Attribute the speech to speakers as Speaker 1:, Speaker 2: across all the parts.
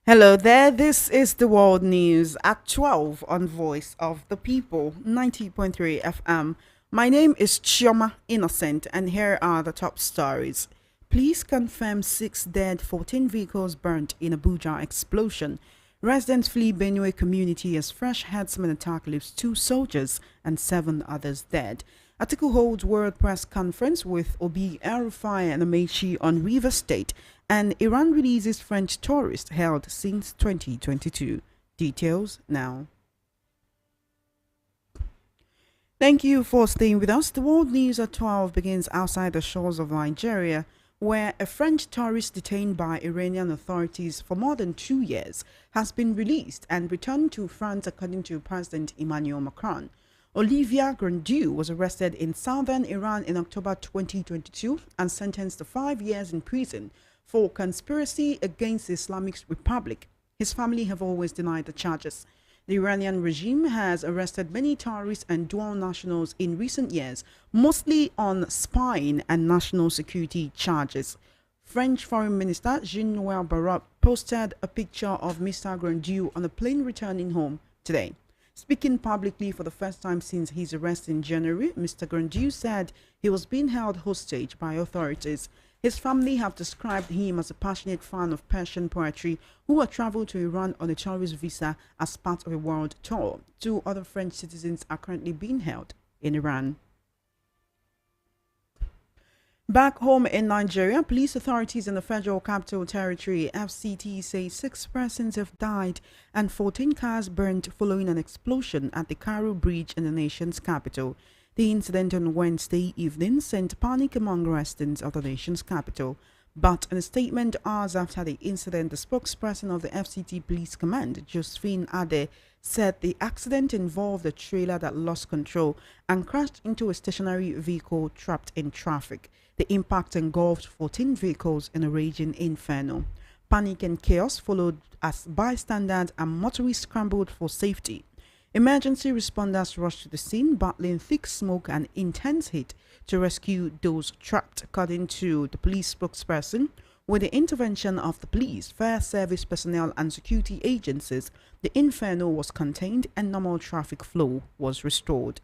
Speaker 1: Hello there, this is the World News at 12 on Voice of the People, 90.3 FM. My name is Chioma Innocent, and here are the top stories. Police confirm 6 dead, 14 vehicles burnt in Abuja explosion. Residents flee Benue community as fresh herdsmen attack leaves 2 soldiers and 7 others dead. Atiku holds World Press Conference with Obi El-rufai and Amaechi on River State, and Iran releases French tourist held since 2022. Details now. Thank you for staying with us. The World News at 12 begins outside the shores of Nigeria, where a French tourist detained by Iranian authorities for more than 2 years has been released and returned to France, according to President Emmanuel Macron. Olivia Grandieu was arrested in southern Iran in October 2022 and sentenced to 5 years in prison for conspiracy against the Islamic Republic. His family have always denied the charges. The Iranian regime has arrested many tourists and dual nationals in recent years, mostly on spying and national security charges. French Foreign Minister Jean-Noel Barrot posted a picture of Mr. Grandieu on a plane returning home today. Speaking publicly for the first time since his arrest in January, Mr. Grandieu said he was being held hostage by authorities. His family have described him as a passionate fan of Persian poetry who had traveled to Iran on a tourist visa as part of a world tour. 2 other French citizens are currently being held in Iran. Back home in Nigeria, police authorities in the Federal Capital Territory (FCT) say 6 persons have died and 14 cars burned following an explosion at the Karu bridge in the nation's capital. The incident on Wednesday evening sent panic among residents of the nation's capital. But in a statement hours after the incident, the spokesperson of the FCT Police Command, Josephine Ade, said the accident involved a trailer that lost control and crashed into a stationary vehicle trapped in traffic. The impact engulfed 14 vehicles in a raging inferno. Panic and chaos followed as bystanders and motorists scrambled for safety. Emergency responders rushed to the scene, battling thick smoke and intense heat to rescue those trapped, according to the police spokesperson. With the intervention of the police, fire service personnel and security agencies, the inferno was contained and normal traffic flow was restored.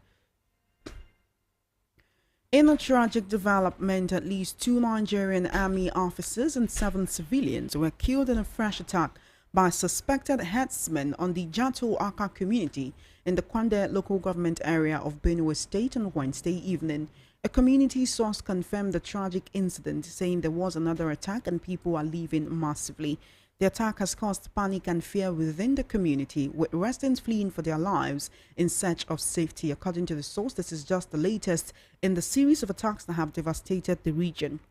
Speaker 1: In a tragic development, at least 2 Nigerian army officers and 7 civilians were killed in a fresh attack by suspected herdsmen on the Jato Aka community in the Kwande local government area of Benue State on Wednesday evening. A community source confirmed the tragic incident, saying there was another attack and people are leaving massively. The attack has caused panic and fear within the community, with residents fleeing for their lives in search of safety. According to the source, this is just the latest in the series of attacks that have devastated the region.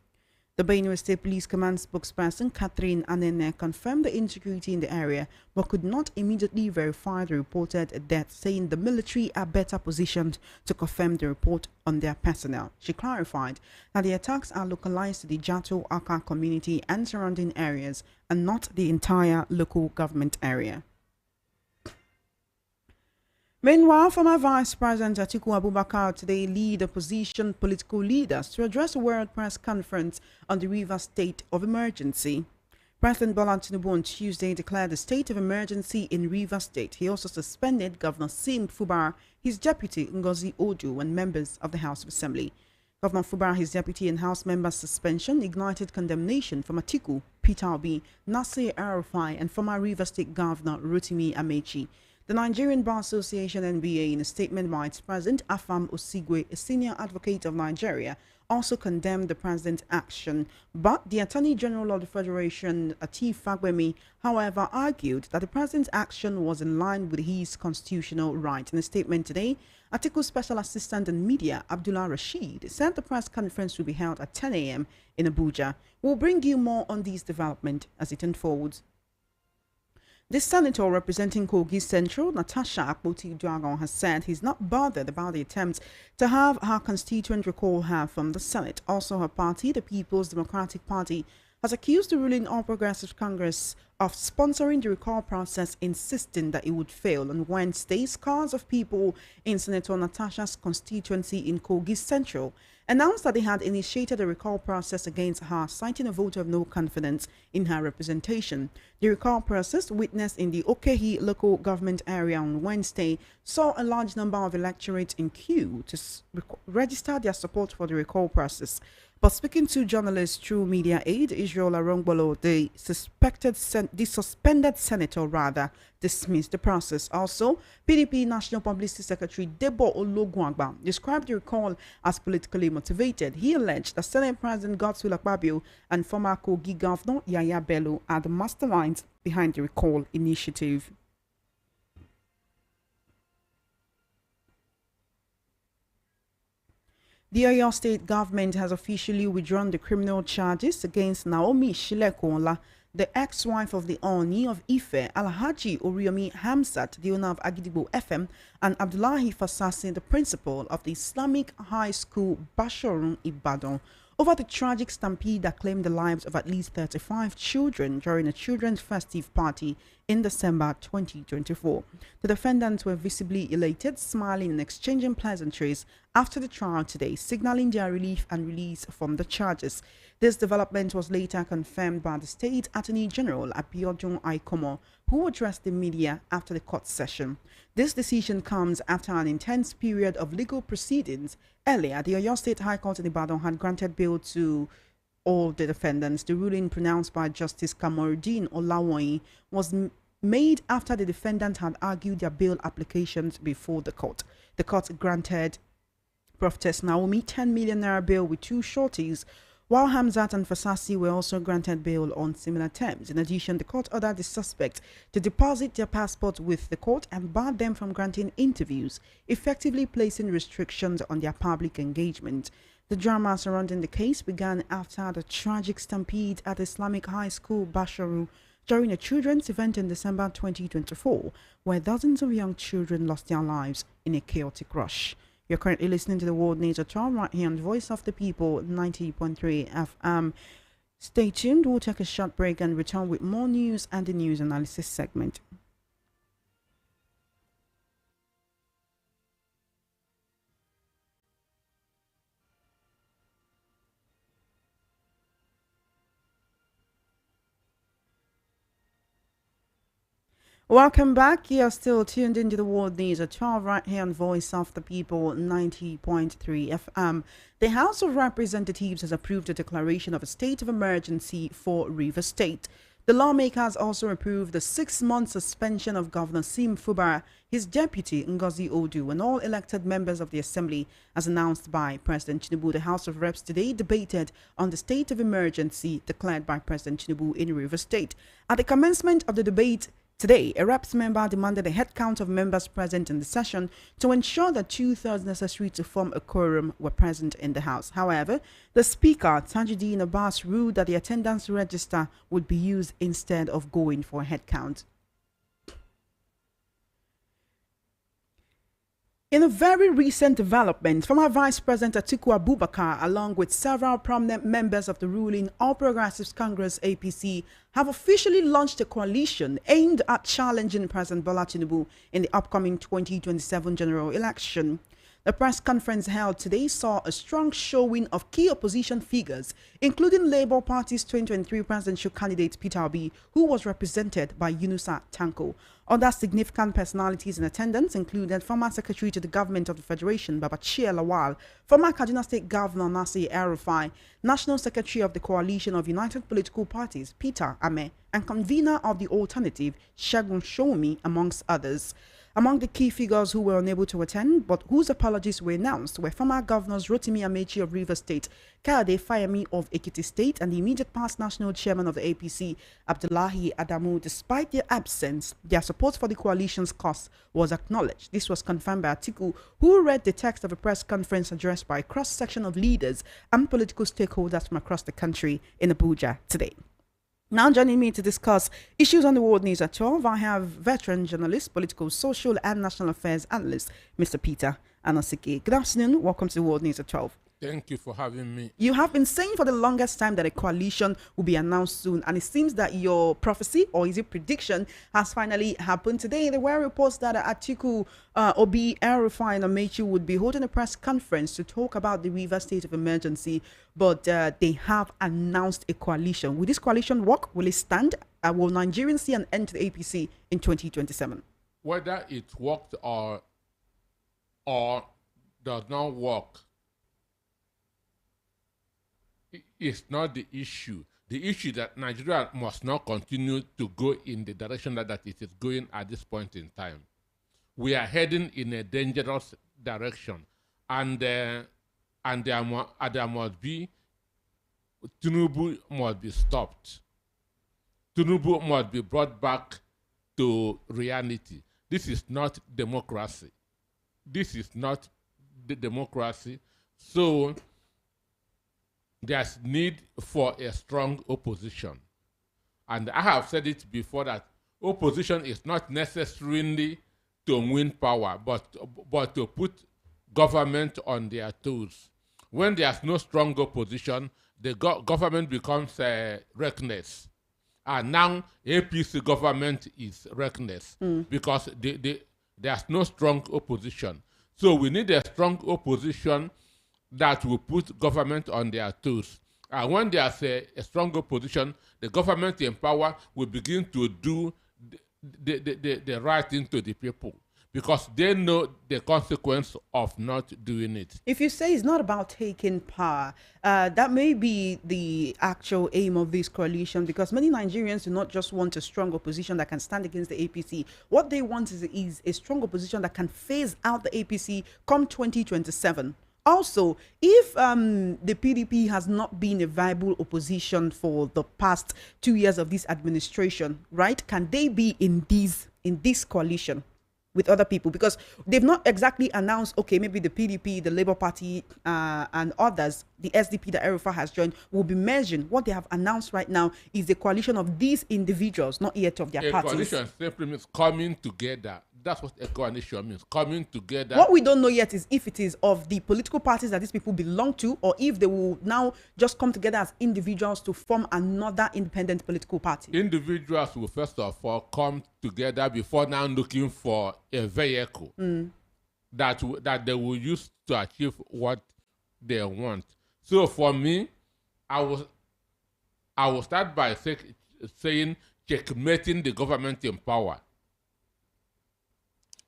Speaker 1: The Benue State Police Command spokesperson Catherine Anene confirmed the insecurity in the area, but could not immediately verify the reported death, saying the military are better positioned to confirm the report on their personnel. She clarified that the attacks are localized to the Jato Aka community and surrounding areas, and not the entire local government area. Meanwhile, former Vice President Atiku Abubakar today lead opposition political leaders to address a World Press Conference on the River State of Emergency. President Bola Tinubu on Tuesday declared a state of emergency in River State. He also suspended Governor Sim Fubara, his deputy Ngozi Odu, and members of the House of Assembly. Governor Fubara, his deputy, and House members' suspension ignited condemnation from Atiku, Peter Obi, Nasir El-rufai, and former River State Governor Rotimi Amaechi. The Nigerian Bar Association (NBA), in a statement by its president Afam Osigwe, a senior advocate of Nigeria, also condemned the president's action. But the Attorney General of the Federation, Atif Fagbemi, however, argued that the president's action was in line with his constitutional right. In a statement today, Atiku's Special Assistant on Media, Abdullah Rashid, said the press conference will be held at 10 a.m. in Abuja. We'll bring you more on this development as it unfolds. The senator representing Kogi Central, Natasha Akpoti-Duagon, has said he's not bothered about the attempts to have her constituent recall her from the Senate. Also, her party, the People's Democratic Party, has accused the ruling All Progressive Congress of sponsoring the recall process, insisting that it would fail. On Wednesday, scores of people in Senator Natasha's constituency in Kogi Central announced that they had initiated a recall process against her, citing a vote of no confidence in her representation. The recall process, witnessed in the Okehi local government area on Wednesday, saw a large number of electorates in queue to register their support for the recall process. But speaking to journalists through media aide Israel Arongbolo, the suspended senator dismissed the process. Also, PDP National Publicity Secretary Debo Ologunagba described the recall as politically motivated. He alleged that Senate President Godswill Akpabio and former Kogi Governor Yaya Bello are the masterminds behind the recall initiative. The Oyo State government has officially withdrawn the criminal charges against Naomi Shilekola, the ex-wife of the Oni of Ife, Alhaji Oriyomi Hamzat, the owner of Agidigbo FM, and Abdullahi Fasasi, the principal of the Islamic High School Bashorun Ibadan, over the tragic stampede that claimed the lives of at least 35 children during a children's festive party in December 2024. The defendants were visibly elated, smiling and exchanging pleasantries after the trial today, signaling their relief and release from the charges. This development was later confirmed by the State Attorney General Abiodun Aikomo, who addressed the media after the court session. This decision comes after an intense period of legal proceedings. Earlier, the Oyo State High Court in Ibadan had granted bail to all the defendants. The ruling pronounced by Justice Kamoruddin Olawoyin was made after the defendant had argued their bail applications before the court. The court granted Prophetess Naomi 10 million naira bail with two shorties, while Hamzat and Fasasi were also granted bail on similar terms. In addition, the court ordered the suspects to deposit their passports with the court and barred them from granting interviews, effectively placing restrictions on their public engagement. The drama surrounding the case began after the tragic stampede at Islamic High School Basharu during a children's event in December 2024, where dozens of young children lost their lives in a chaotic rush. You're currently listening to the World News at 12 right here on Voice of the People 90.3 FM. Stay tuned. We'll take a short break and return with more news and the news analysis segment. Welcome back. You are still tuned into the World News at 12 right here on Voice of the People 90.3 FM. The House of Representatives has approved a declaration of a state of emergency for Rivers State. The lawmakers also approved the 6-month suspension of Governor Sim Fubara, his deputy Ngozi Odu, and all elected members of the Assembly, as announced by President Tinubu. The House of Reps today debated on the state of emergency declared by President Tinubu in Rivers State. At the commencement of the debate today, a Reps member demanded a head count of members present in the session to ensure that 2/3 necessary to form a quorum were present in the House. However, the Speaker, Tajuddin Abbas, ruled that the attendance register would be used instead of going for a head count. In a very recent development, former Vice President Atiku Abubakar, along with several prominent members of the ruling All Progressives Congress APC, have officially launched a coalition aimed at challenging President Bola Tinubu in the upcoming 2027 general election. The press conference held today saw a strong showing of key opposition figures, including Labour Party's 2023 presidential candidate Peter Obi, who was represented by Yunusa Tanko. Other significant personalities in attendance included former Secretary to the Government of the Federation Babachir Lawal, former Kaduna State Governor Nasir El-rufai, National Secretary of the Coalition of United Political Parties Peter Ame, and convener of the Alternative Segun Shomi, amongst others. Among the key figures who were unable to attend but whose apologies were announced were former governors Rotimi Amaechi of Rivers State, Kayode Fayemi of Ekiti State, and the immediate past national chairman of the APC, Abdullahi Adamu. Despite their absence, their support for the coalition's cause was acknowledged. This was confirmed by Atiku, who read the text of a press conference addressed by a cross-section of leaders and political stakeholders from across the country in Abuja today. Now joining me to discuss issues on the World News at 12, I have veteran journalist, political, social and national affairs analyst, Mr. Peter Anosike. Good afternoon. Welcome to the World News at 12.
Speaker 2: Thank you for having me.
Speaker 1: You have been saying for the longest time that a coalition will be announced soon, and it seems that your prophecy, or is it prediction, has finally happened today. There were reports that Atiku, Obi, El-rufai, and Amaechi would be holding a press conference to talk about the river state of emergency, but they have announced a coalition. Will this coalition work? Will it stand? Will Nigerians see an end to the APC in 2027?
Speaker 2: Whether it worked or does not work, is not the issue. The issue is that Nigeria must not continue to go in the direction that it is going at this point in time. We are heading in a dangerous direction, and there must be, Tinubu must be stopped. Tinubu must be brought back to reality. This is not democracy. This is not the democracy. So there's need for a strong opposition. And I have said it before that opposition is not necessarily to win power, but to put government on their toes. When there's no strong opposition, the government becomes reckless. And now APC government is reckless because there's no strong opposition. So we need a strong opposition that will put government on their toes. And when there's a strong opposition, the government in power will begin to do the right thing to the people, because they know the consequence of not doing it.
Speaker 1: If you say it's not about taking power, that may be the actual aim of this coalition, because many Nigerians do not just want a strong opposition that can stand against the APC. What they want is a strong opposition that can phase out the APC come 2027. Also, if the PDP has not been a viable opposition for the past 2 years of this administration, right, can they be in this coalition with other people? Because they've not exactly announced, okay, maybe the PDP, the Labour Party, and others, the SDP that El-rufai has joined, will be merging. What they have announced right now is a coalition of these individuals, not yet of their parties.
Speaker 2: A coalition simply means coming together. That's what a coalition means, coming together.
Speaker 1: What we don't know yet is if it is of the political parties that these people belong to, or if they will now just come together as individuals to form another independent political party.
Speaker 2: Individuals will first of all come together before now looking for a vehicle that they will use to achieve what they want. So for me, I will start by saying checkmating the government in power.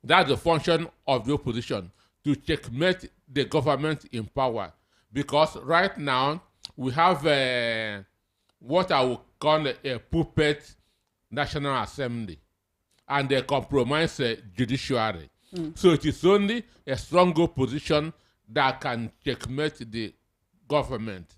Speaker 2: That's the function of the opposition, to checkmate the government in power. Because right now, we have what I would call a puppet National Assembly and a compromised judiciary. So it is only a strong opposition that can checkmate the government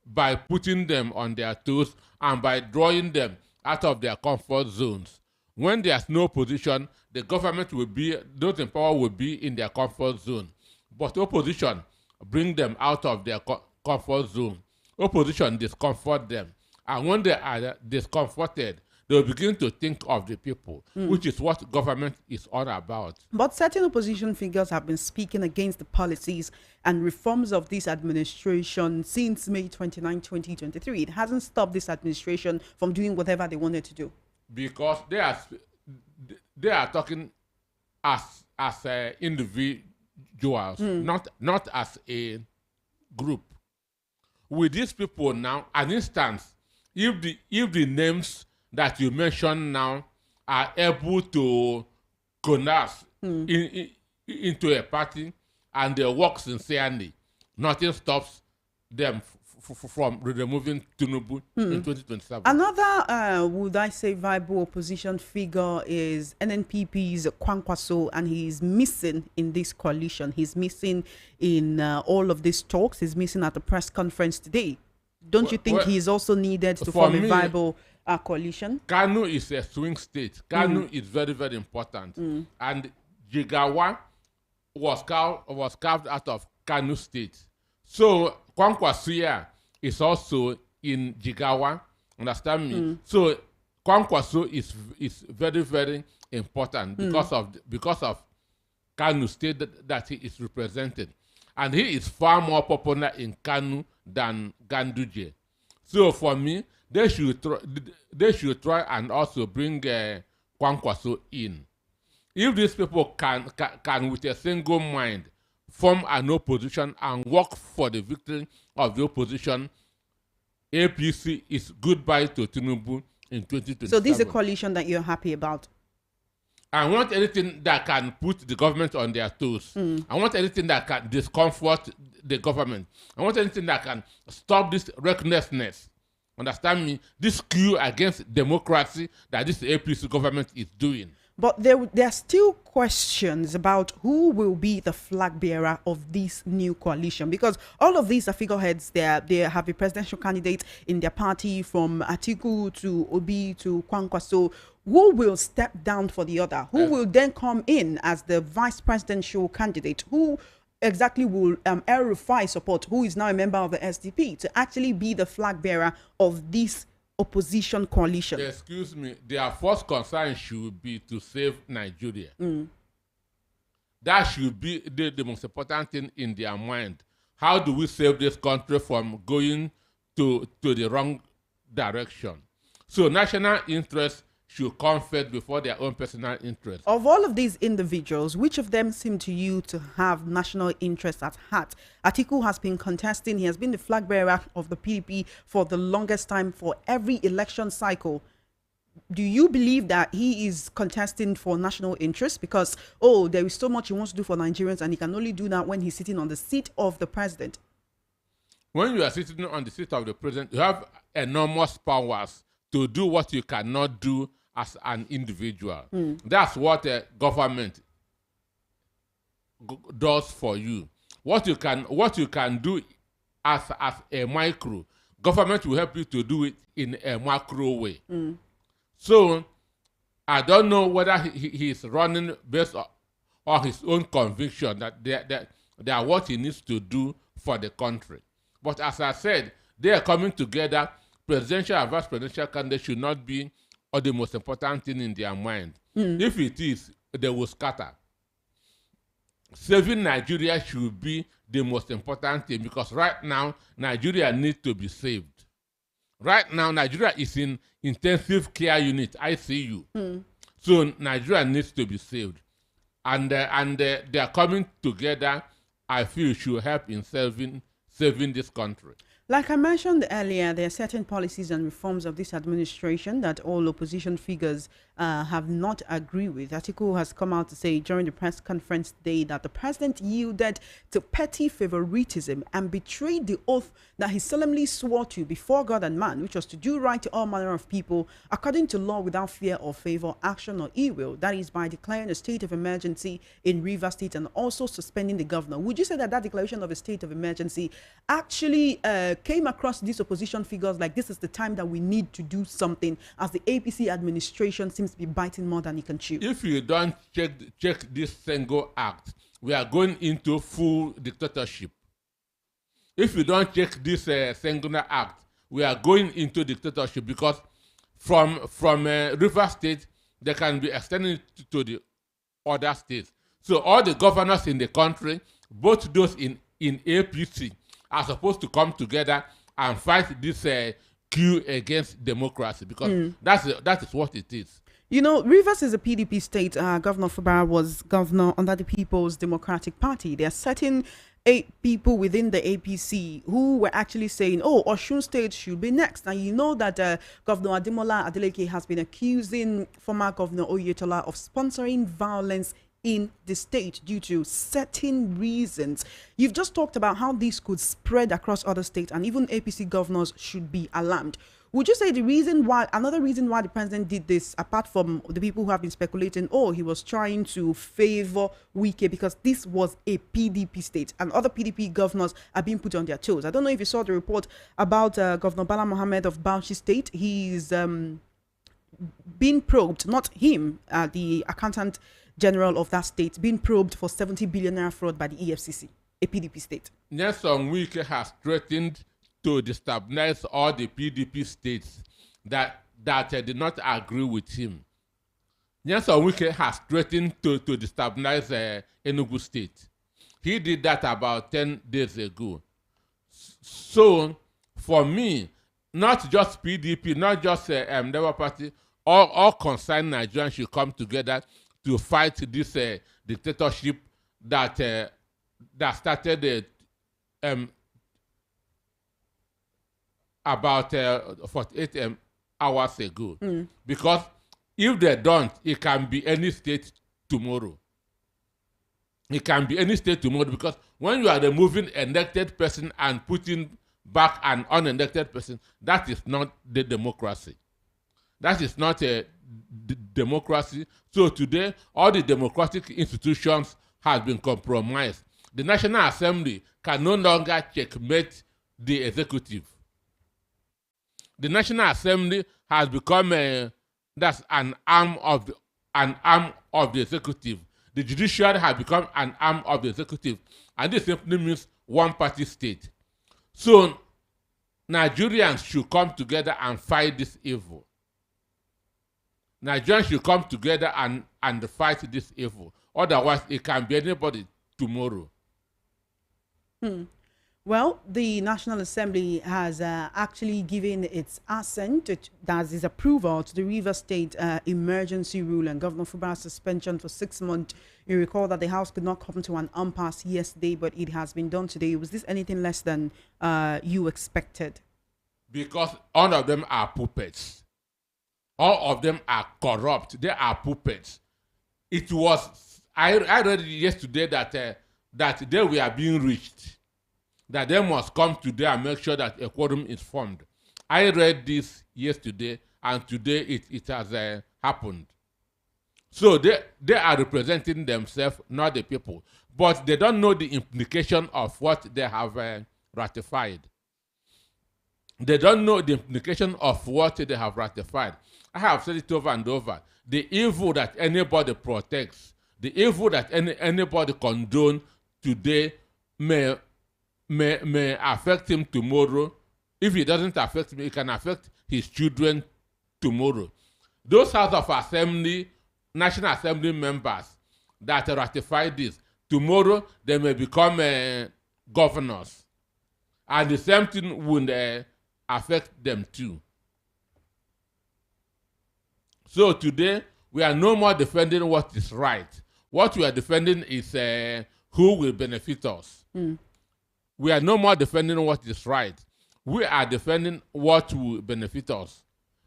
Speaker 2: by putting them on their toes and by drawing them out of their comfort zones. When there's no opposition, the government will be, those in power will be in their comfort zone. But opposition bring them out of their comfort zone. Opposition discomfort them. And when they are discomforted, they will begin to think of the people, which is what government is all about.
Speaker 1: But certain opposition figures have been speaking against the policies and reforms of this administration since May 29, 2023. It hasn't stopped this administration from doing whatever they wanted to do.
Speaker 2: Because they are talking as individuals, not as a group. With these people now, an instance, if the names that you mentioned now are able to coalesce into a party and they work sincerely, nothing stops them from removing Tinubu in 2027.
Speaker 1: Another, would I say, viable opposition figure is NNPP's Kwankwaso, and he's missing in this coalition. He's missing in all of these talks. He's missing at the press conference today. Don't you think he is also needed to form a viable coalition?
Speaker 2: Kanu is a swing state. Kanu is very, very important. And Jigawa was carved out of Kanu state. So Kwankwaso is also in Jigawa, understand me? So Kwankwaso is very, very important because of Kanu state that he is represented. And he is far more popular in Kanu than Ganduje. So for me, they should try and also bring Kwankwaso in. If these people can with a single mind form an opposition and work for the victory of the opposition, APC is goodbye to Tinubu in 2027.
Speaker 1: So this is a coalition that you're happy about?
Speaker 2: I want anything that can put the government on their toes. I want anything that can discomfort the government. I want anything that can stop this recklessness. Understand me? This coup against democracy that this APC government is doing.
Speaker 1: But there are still questions about who will be the flag bearer of this new coalition, because all of these are figureheads. They have a presidential candidate in their party, from Atiku to Obi to Kwankwaso. Who will step down for the other? Who will then come in as the vice presidential candidate? Who exactly will El-rufai support, who is now a member of the SDP, to actually be the flag bearer of this opposition coalition?
Speaker 2: Excuse me, their first concern should be to save Nigeria. That should be the most important thing in their mind. How do we save this country from going to the wrong direction? So national interest should come first before their own personal interest.
Speaker 1: Of all of these individuals, which of them seem to you to have national interest at heart? Atiku has been contesting. He has been the flag bearer of the PDP for the longest time, for every election cycle. Do you believe that he is contesting for national interest because, oh, there is so much he wants to do for Nigerians and he can only do that when he's sitting on the seat of the president?
Speaker 2: When you are sitting on the seat of the president, you have enormous powers to do what you cannot do as an individual. That's what a government does for you. What you can do as a micro, government will help you to do it in a macro way. So I don't know whether he is running based on his own conviction that they are what he needs to do for the country. But as I said, they are coming together. Presidential and vice presidential candidates should not be the most important thing in their mind. If it is, they will scatter. Saving Nigeria should be the most important thing, because right now Nigeria needs to be saved. Right now Nigeria is in intensive care unit, ICU. So Nigeria needs to be saved, and they are coming together. I feel should help in saving this country.
Speaker 1: Like I mentioned earlier, there are certain policies and reforms of this administration that all opposition figures have not agreed with. Atiku has come out to say during the press conference today that the president yielded to petty favoritism and betrayed the oath that he solemnly swore to before God and man, which was to do right to all manner of people according to law without fear or favor, action or evil. That is by declaring a state of emergency in Rivers State and also suspending the governor. Would you say that declaration of a state of emergency actually came across these opposition figures like this is the time that we need to do something, as the APC administration seems to be biting more than it can chew?
Speaker 2: If you don't check this single act, we are going into full dictatorship. If you don't check this singular act, we are going into dictatorship, because from River State, they can be extended to the other states. So all the governors in the country, both those in APC, are supposed to come together and fight this coup against democracy, because that is what it is.
Speaker 1: You know, Rivers is a PDP state. Governor Fubara was governor under the People's Democratic Party. There are certain 8 people within the APC who were actually saying, oh, Osun State should be next. And you know that Governor Ademola Adeleke has been accusing former Governor Oyetola of sponsoring violence in the state due to certain reasons. You've just talked about how this could spread across other states, and even APC governors should be alarmed. Would you say another reason why the president did this, apart from the people who have been speculating, oh, he was trying to favor Wike because this was a PDP state and other PDP governors are being put on their toes? I don't know if you saw the report about Governor Bala Mohammed of Bauchi State. He's being probed, not him, the accountant general of that state, being probed for 70 billion naira fraud by the EFCC, a PDP state.
Speaker 2: Nelson Wike has threatened to destabilize all the PDP states that did not agree with him. Nelson Wike has threatened to destabilize Enugu State. He did that about 10 days ago. So, for me, not just PDP, not just Labour Party, all concerned Nigerians should come together to fight this dictatorship that started about 48 hours ago. Because if they don't, it can be any state tomorrow. It can be any state tomorrow, because when you are removing an elected person and putting back an unelected person, that is not the democracy. That is not a democracy. So today, all the democratic institutions have been compromised. The National Assembly can no longer checkmate the executive. The National Assembly has become that's an arm of the executive. The judiciary has become an arm of the executive, and this simply means one-party state. So Nigerians should come together and fight this evil. Nigerians should come together and fight this evil. Otherwise, it can be anybody tomorrow.
Speaker 1: Well, the National Assembly has actually given its assent, that is approval, to the Rivers State emergency rule and Governor Fubara's suspension for 6 months. You recall that the House could not come to an impasse yesterday, but it has been done today. Was this anything less than you expected?
Speaker 2: Because all of them are puppets. All of them are corrupt. They are puppets. It was, I read yesterday that they were being reached, that they must come today and make sure that a quorum is formed. I read this yesterday, and today it has happened. So they are representing themselves, not the people. But they don't know the implication of what they have ratified. They don't know the implication of what they have ratified. I have said it over and over. The evil that anybody protects, the evil that anybody condone today may affect him tomorrow. If it doesn't affect him, it can affect his children tomorrow. Those House of Assembly, National Assembly members that ratify this, tomorrow they may become governors. And the same thing will affect them too. So today, we are no more defending what is right. What we are defending is who will benefit us. We are no more defending what is right. We are defending what will benefit us,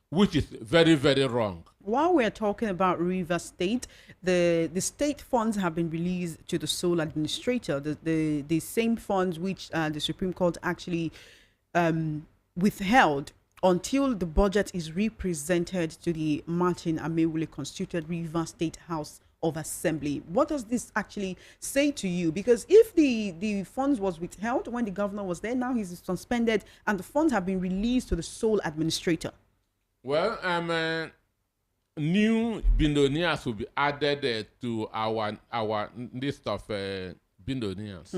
Speaker 2: which is very, very wrong.
Speaker 1: While we're talking about Rivers State, the state funds have been released to the sole administrator, the same funds which the Supreme Court actually withheld until the budget is represented to the Martin Amewule constituted Rivers State House of Assembly. What does this actually say to you? Because if the funds was withheld when the governor was there, now he's suspended and the funds have been released to the sole administrator.
Speaker 2: Well, new billionaires will be added to our list of billionaires.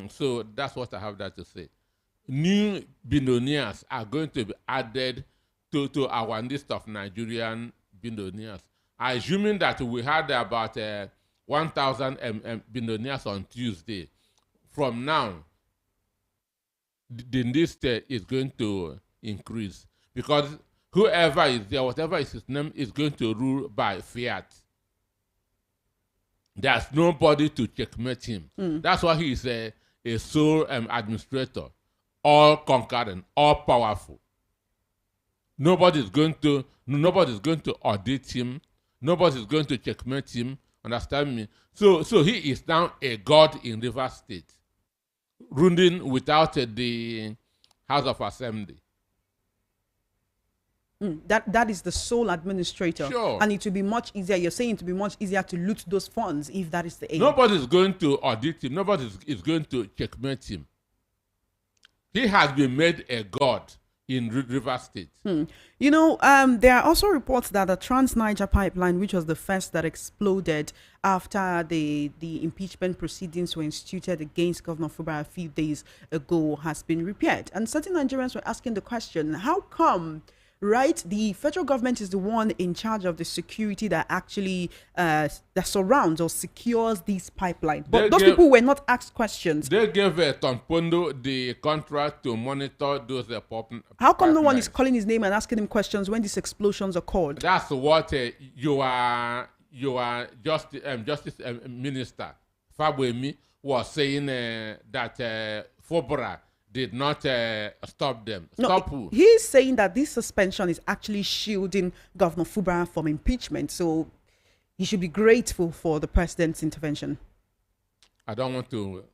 Speaker 2: So that's what I have that to say. New billionaires are going to be added to our list of Nigerian billionaires. Assuming that we had about 1,000 billionaires on Tuesday, from now, the list is going to increase, because whoever is there, whatever is his name, is going to rule by fiat. There's nobody to checkmate him. That's why he is a sole administrator, all conquering, all powerful. Nobody's going to audit him. Nobody's going to checkmate him. Understand me? So he is now a god in Rivers State, ruling without the House of Assembly.
Speaker 1: That is the sole administrator.
Speaker 2: Sure.
Speaker 1: And it will be much easier. You're saying it will be much easier to loot those funds if that is the aim.
Speaker 2: Nobody's going to audit him. Nobody is going to checkmate him. He has been made a god in Rivers State.
Speaker 1: You know, there are also reports that the Trans-Niger pipeline, which was the first that exploded after the impeachment proceedings were instituted against Governor Fubara a few days ago, has been repaired. And certain Nigerians were asking the question, how come right? The federal government is the one in charge of the security that actually that surrounds or secures these pipelines. But those people were not asked questions.
Speaker 2: They gave Tompondo the contract to monitor those
Speaker 1: How come no one is calling his name and asking him questions when these explosions occurred?
Speaker 2: That's what your Justice Minister Fabwemi was saying that Fobra did not stop them. Stop who?
Speaker 1: He's saying that this suspension is actually shielding Governor Fubara from impeachment. So he should be grateful for the president's intervention.
Speaker 2: I don't want to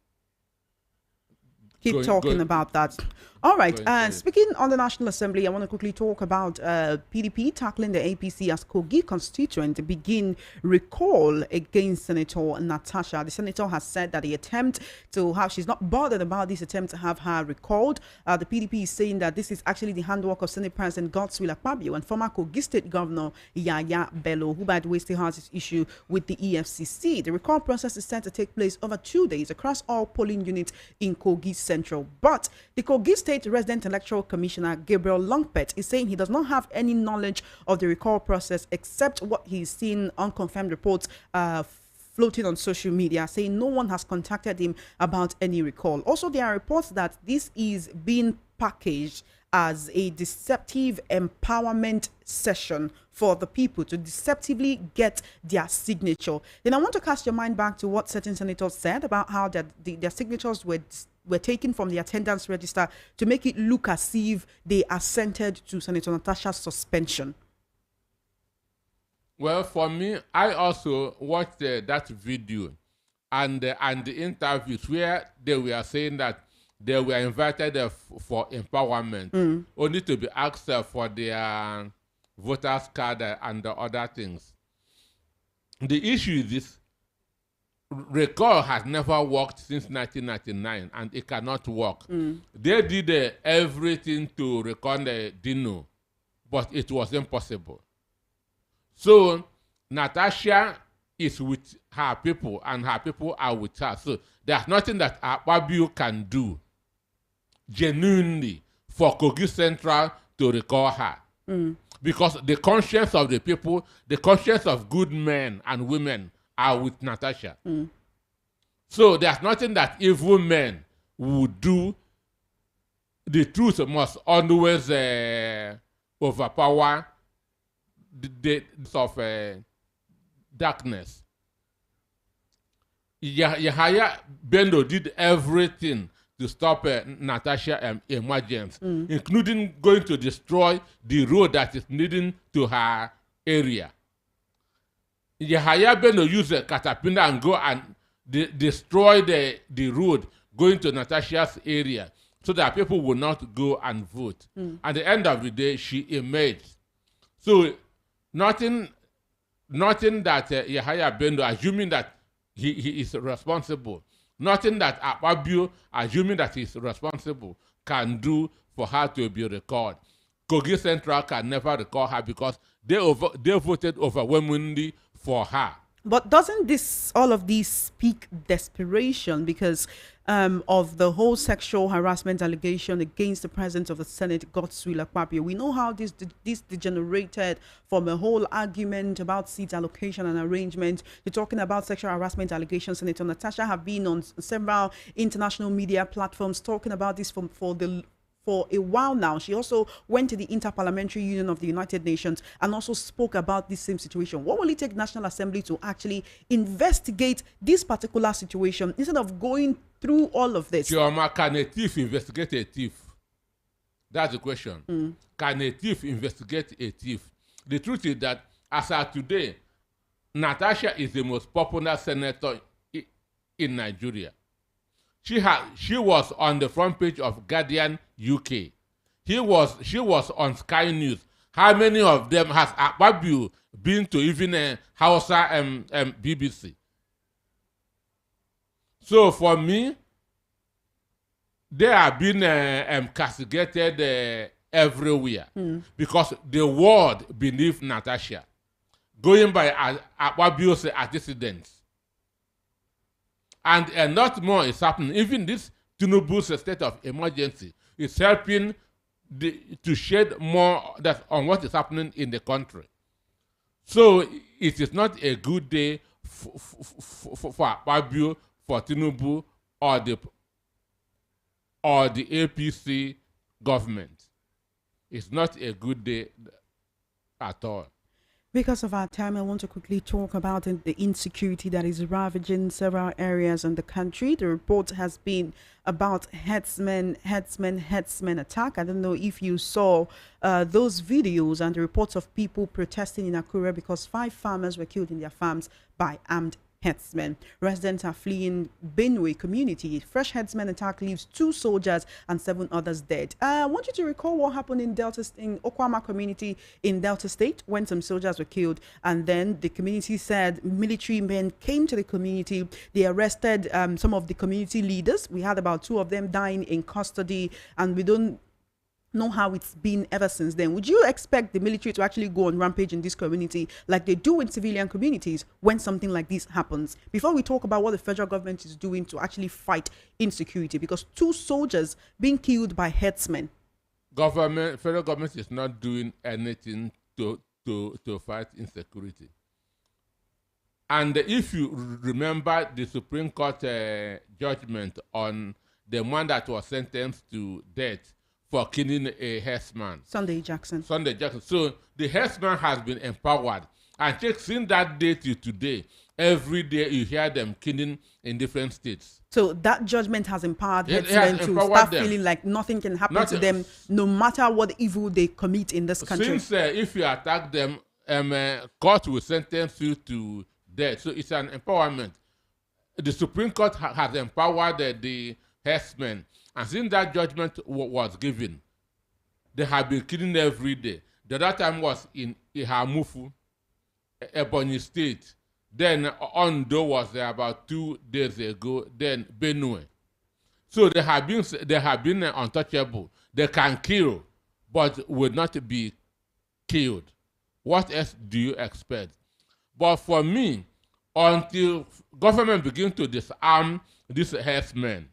Speaker 1: keep talking about that. All right. Speaking on the National Assembly, I want to quickly talk about PDP tackling the APC as Kogi constituent begin recall against Senator Natasha. The senator has said that the attempt to have, she's not bothered about this attempt to have her recalled. The PDP is saying that this is actually the handwork of Senate President Godswill Akpabio and former Kogi State Governor Yaya Bello, who by the way still has his issue with the EFCC. The recall process is set to take place over 2 days across all polling units in Kogi Central. But the Kogi State Resident Electoral Commissioner Gabriel Longpet is saying he does not have any knowledge of the recall process except what he's seen unconfirmed reports floating on social media, saying no one has contacted him about any recall. Also, there are reports that this is being packaged as a deceptive empowerment session for the people to deceptively get their signature. Then I want to cast your mind back to what certain senators said about how their signatures were taken from the attendance register to make it look as if they assented to Senator Natasha's suspension.
Speaker 2: Well, for me, I also watched that video and the interviews where they were saying that they were invited for empowerment, only to be asked for their voters card and the other things. The issue is this: recall has never worked since 1999, and it cannot work. They did everything to recall the Dino, but it was impossible. So Natasha is with her people, and her people are with her. So there's nothing that Akpabio can do genuinely for Kogi Central to recall her. Because the conscience of the people, the conscience of good men and women are with Natasha. So there's nothing that evil men would do. The truth must always overpower the of darkness. Yahaya Bello did everything to stop Natasha emergence, including going to destroy the road that is leading to her area. Yahaya Bello used a caterpillar and go and destroy the road going to Natasha's area so that people will not go and vote. At the end of the day, she emerged. So nothing that Yahaya Bello, assuming that he is responsible, nothing that Akpabio, assuming that he is responsible, can do for her to be recalled. Kogi Central can never recall her because they voted overwhelmingly for her.
Speaker 1: But doesn't all of these speak desperation because of the whole sexual harassment allegation against the president of the Senate, Godswill Akpabio? We know how this degenerated from a whole argument about seat allocation and arrangement to talking about sexual harassment allegations. Senator Natasha have been on several international media platforms talking about this for a while now. She also went to the Interparliamentary Union of the United Nations and also spoke about this same situation. What will it take National Assembly to actually investigate this particular situation instead of going through all of this?
Speaker 2: Chioma, can a thief investigate a thief? That's the question. Can a thief investigate a thief? The truth is that as of today, Natasha is the most popular senator in Nigeria. She was on the front page of Guardian UK. She was on Sky News. How many of them has Akpabio been to even Hausa BBC? So for me, they are being castigated everywhere because the world believe Natasha, going by Akpabio's antecedents. And a lot more is happening. Even this Tinubu's state of emergency is helping to shed more that on what is happening in the country. So it is not a good day for Babio, for Tinubu, or the APC government. It's not a good day at all.
Speaker 1: Because of our time, I want to quickly talk about the insecurity that is ravaging several areas in the country. The report has been about herdsmen attack. I don't know if you saw those videos and the reports of people protesting in Akure because 5 farmers were killed in their farms by armed herdsmen. Residents are fleeing Benue community. Fresh herdsmen attack leaves 2 soldiers and 7 others dead. I want you to recall what happened in Okwama community in Delta State when some soldiers were killed, and then the community said military men came to the community. They arrested some of the community leaders. We had about 2 of them dying in custody, and we don't know how it's been ever since then. Would you expect the military to actually go on rampage in this community like they do in civilian communities when something like this happens? Before we talk about what the federal government is doing to actually fight insecurity, because 2 soldiers being killed by herdsmen.
Speaker 2: Federal government is not doing anything to fight insecurity. And if you remember the Supreme Court judgment on the man that was sentenced to death for killing a herdsman.
Speaker 1: Sunday Jackson.
Speaker 2: So the herdsman has been empowered. And since that day to today, every day you hear them killing in different states.
Speaker 1: So that judgment has empowered herdsmen to start feeling like nothing can happen to them, no matter what evil they commit in this country.
Speaker 2: Since if you attack them, court will sentence you to death. So it's an empowerment. The Supreme Court has empowered the herdsmen. And since that judgment was given, they have been killing every day. The other time was in Ihamufu, Ebonyi State. Then Ondo was there about 2 days ago. Then Benue. So they have been untouchable. They can kill, but will not be killed. What else do you expect? But for me, until government begin to disarm these herdsmen,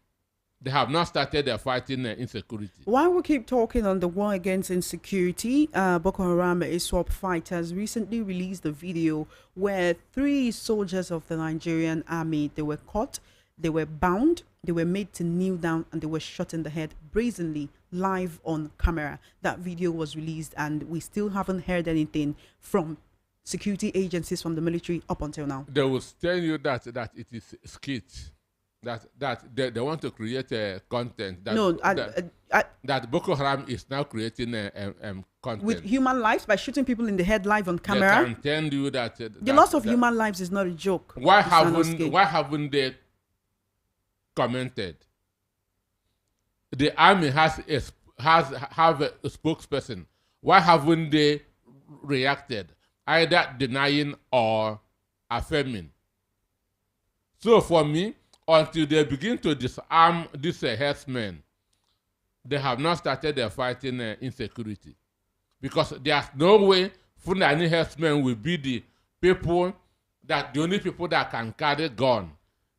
Speaker 2: they have not started fighting insecurity.
Speaker 1: While we keep talking on the war against insecurity, Boko Haram ISWAP fighters recently released a video where 3 soldiers of the Nigerian army, they were caught, they were bound, they were made to kneel down, and they were shot in the head brazenly, live on camera. That video was released, and we still haven't heard anything from security agencies, from the military up until now.
Speaker 2: They will tell you that it is skit. That they want to create content that Boko Haram is now creating content
Speaker 1: with human lives by shooting people in the head live on camera.
Speaker 2: They can tell you that
Speaker 1: the loss of human lives is not a joke.
Speaker 2: Why haven't they commented? The army have a spokesperson. Why haven't they reacted, either denying or affirming? So for me, until they begin to disarm these herdsmen, they have not started fighting insecurity. Because there's no way Fulani herdsmen will be the only people that can carry gun,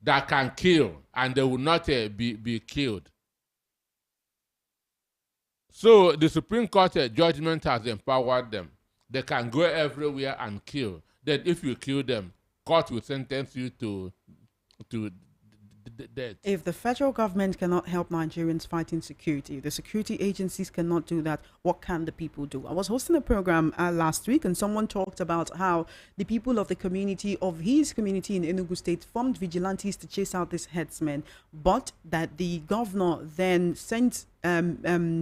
Speaker 2: that can kill, and they will not be killed. So the Supreme Court judgment has empowered them. They can go everywhere and kill. Then if you kill them, court will sentence you to death.
Speaker 1: If the federal government cannot help Nigerians fight insecurity, if the security agencies cannot do that, what can the people do? I was hosting a program last week, and someone talked about how the people of his community in Enugu State formed vigilantes to chase out these herdsmen, but that the governor then sent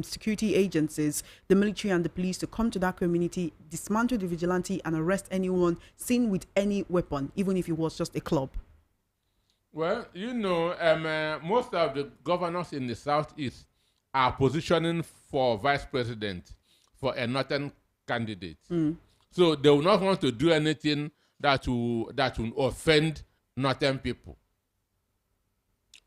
Speaker 1: security agencies, the military and the police, to come to that community, dismantle the vigilante, and arrest anyone seen with any weapon, even if it was just a club.
Speaker 2: Well, most of the governors in the Southeast are positioning for vice president for a northern candidate. So they will not want to do anything that will offend northern people.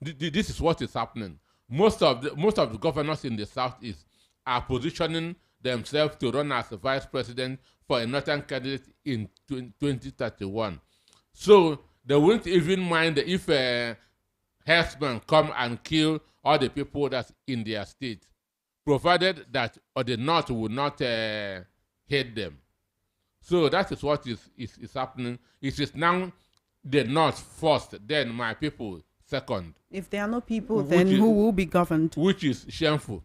Speaker 2: This is what is happening. Most of the governors in the Southeast are positioning themselves to run as a vice president for a northern candidate in 2031. So they won't even mind if herdsmen come and kill all the people that's in their state. provided that or the North will not hate them. So that is what is happening. It is now the North first, then my people second.
Speaker 1: If there are no people, then who will be governed?
Speaker 2: Which is shameful.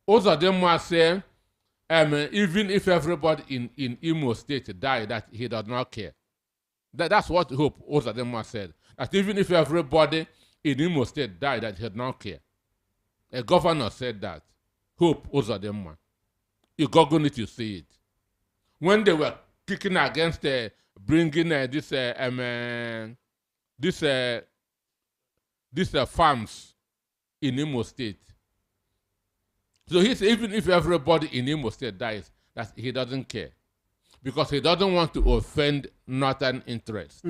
Speaker 2: Most of them must say, even if everybody in Imo State died, that he does not care. That's what Hope Ozadema said. That even if everybody in Imo State died, that he did not care. A governor said that. Hope Ozadema. You Google it, you see it. When they were kicking against bringing this farms in Imo State. So he said even if everybody in Imo State dies, that he doesn't care. Because he doesn't want to offend northern interests.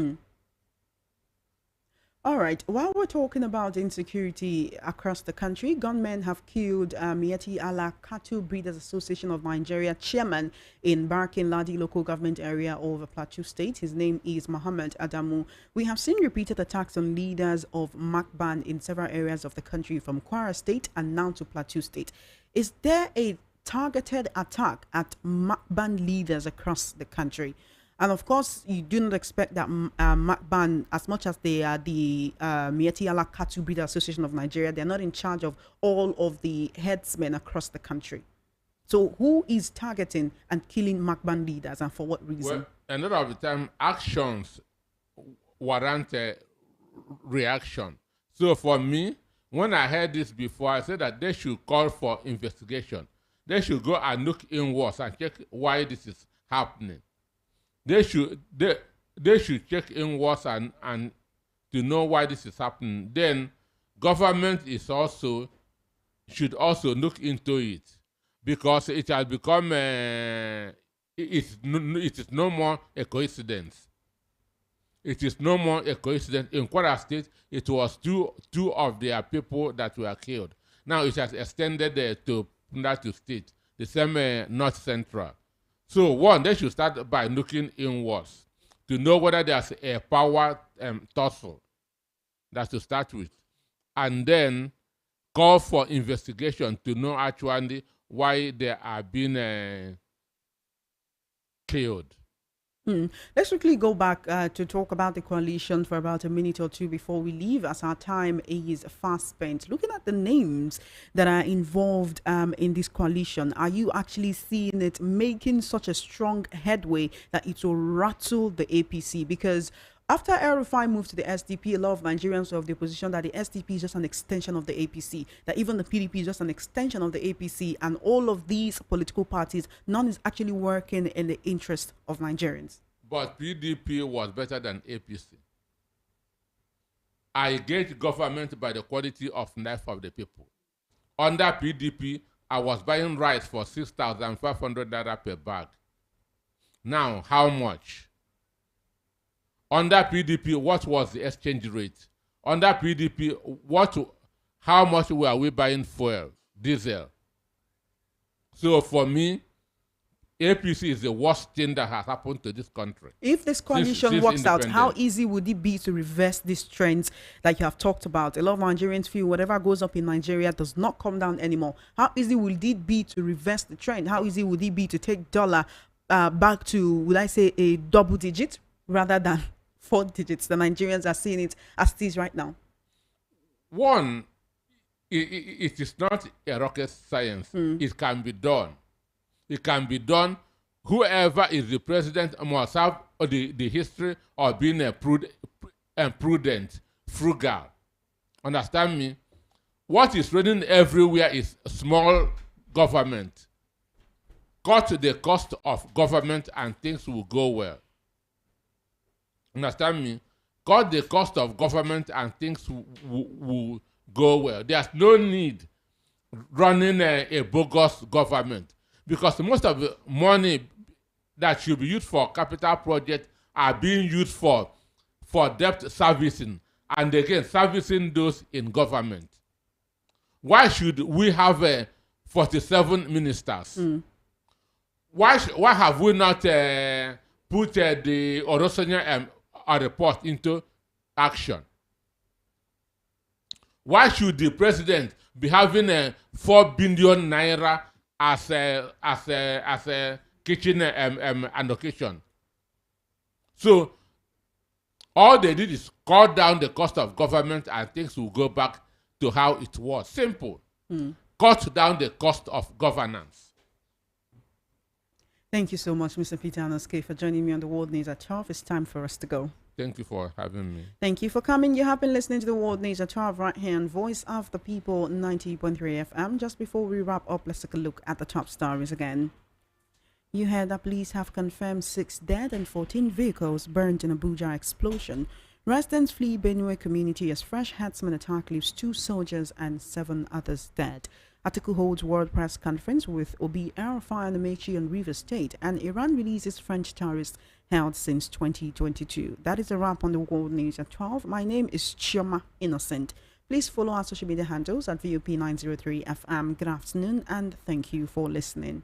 Speaker 1: All right. While we're talking about insecurity across the country, gunmen have killed Mieti Ala Cattle Breeders Association of Nigeria chairman in Barkin Ladi local government area of Plateau State. His name is Muhammad Adamu. We have seen repeated attacks on leaders of Makban in several areas of the country, from Kwara State and now to Plateau State. Is there a targeted attack at Makban leaders across the country? And of course, you do not expect that Makban, as much as they are the Mieti Ala Cattle Breeders Association of Nigeria, they're not in charge of all of the herdsmen across the country. So who is targeting and killing Makban leaders, and for what reason?
Speaker 2: Well, a lot of the time, actions warrant a reaction. So for me, when I heard this before, I said that they should call for investigation. They should go and look inwards and check why this is happening. They should check inwards and to know why this is happening. Then government should also look into it, because it has become it is no more a coincidence. It is no more a coincidence. In Kwara State, it was two of their people that were killed. Now it has extended to Plateau State, the same North Central. So one, they should start by looking inwards to know whether there's a power tussle. That's to start with. And then call for investigation to know actually why they are being killed.
Speaker 1: Let's quickly go back to talk about the coalition for about a minute or two before we leave, as our time is fast spent. Looking at the names that are involved in this coalition, are you actually seeing it making such a strong headway that it will rattle the APC? Because after El-rufai moved to the SDP, a lot of Nigerians were of the position that the SDP is just an extension of the APC, that even the PDP is just an extension of the APC, and all of these political parties, none is actually working in the interest of Nigerians.
Speaker 2: But PDP was better than APC. I gauge government by the quality of life of the people. Under PDP, I was buying rice for 6,500 naira per bag. Now, how much? Under PDP, what was the exchange rate? Under PDP, how much were we buying fuel, diesel? So for me, APC is the worst thing that has happened to this country.
Speaker 1: If this coalition works out, how easy would it be to reverse these trends like you have talked about? A lot of Nigerians feel whatever goes up in Nigeria does not come down anymore. How easy would it be to reverse the trend? How easy would it be to take dollar back to, would I say, a double digit rather than 4 digits? The Nigerians are seeing it as it is right now.
Speaker 2: One, it is not a rocket science. It can be done. It can be done. Whoever is the president must have the history of being prudent, frugal. Understand me? What is running everywhere is small government. Cut the cost of government and things will go well. Understand me? Cut the cost of government and things will go well. There's no need running a bogus government, because most of the money that should be used for capital projects are being used for debt servicing, and again, servicing those in government. Why should we have 47 ministers? Why have we not put the Orosanya report into action? Why should the president be having a 4 billion naira as a kitchen allocation? So all they did is cut down the cost of government and things will go back to how it was. Simple. Cut down the cost of governance.
Speaker 1: Thank you so much, Mr. Peter Anoske, for joining me on the World News at 12. It's time for us to go.
Speaker 2: Thank you for having me.
Speaker 1: Thank you for coming. You have been listening to the World News at 12 right here on Voice of the People 90.3 FM. Just before we wrap up, let's take a look at the top stories again. You heard that police have confirmed 6 dead and 14 vehicles burned in Abuja explosion. Residents flee Benue community as fresh herdsmen attack leaves 2 soldiers and 7 others dead. Atiku holds world press conference with Obi El-rufai and Amaechi on River State, and Iran releases French terrorists held since 2022. That is a wrap on the World News at 12. My name is Chioma Innocent. Please follow our social media handles at VOP903 FM. Good afternoon and thank you for listening.